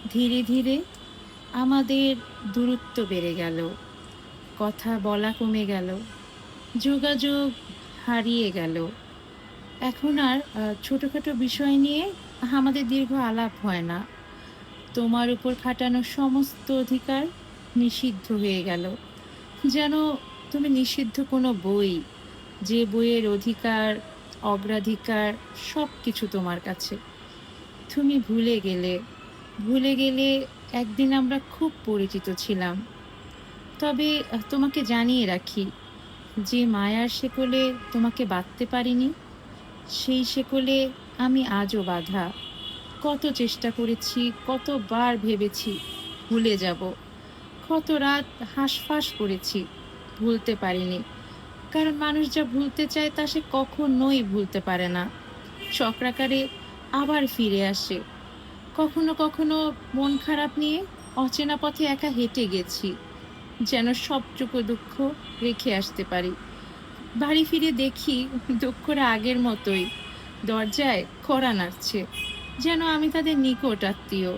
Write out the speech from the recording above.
ধীরে ধীরে আমাদের দূরত্ব বেড়ে গেল, কথা বলা কমে গেল, যোগাযোগ হারিয়ে গেল। এখন আর ছোটখাটো বিষয় নিয়ে আমাদের দীর্ঘ আলাপ হয় না। তোমার উপর খাটানো সমস্ত অধিকার নিষিদ্ধ হয়ে গেল। যেন তুমি নিষিদ্ধ কোনো বই, যে বইয়ের অধিকার, অগ্রাধিকার সবকিছু তোমার কাছে। তুমি ভুলে গেলে একদিন আমরা খুব পরিচিত ছিলাম। তবে তোমাকে জানিয়ে রাখি, যে মায়ার শেকলে তোমাকে বাঁধতে পারিনি, সেই শেকলে আমি আজও বাঁধা। কত চেষ্টা করেছি, কতবার ভেবেছি ভুলে যাব, কত রাত হাঁসফাঁস করেছি, ভুলতে পারিনি। কারণ মানুষ যা ভুলতে চায় তা সে কখনোই ভুলতে পারে না। চক্রাকারে আবার ফিরে আসে। কখনো কখনো মন খারাপ নিয়ে অচেনা পথে একা হেঁটে গেছি, যেন সবটুকু দুঃখ রেখে আসতে পারি। বাড়ি ফিরে দেখি দুঃখরা আগের মতোই দরজায় কড়া নাড়ছে, যেন আমি তাদের নিকট আত্মীয়।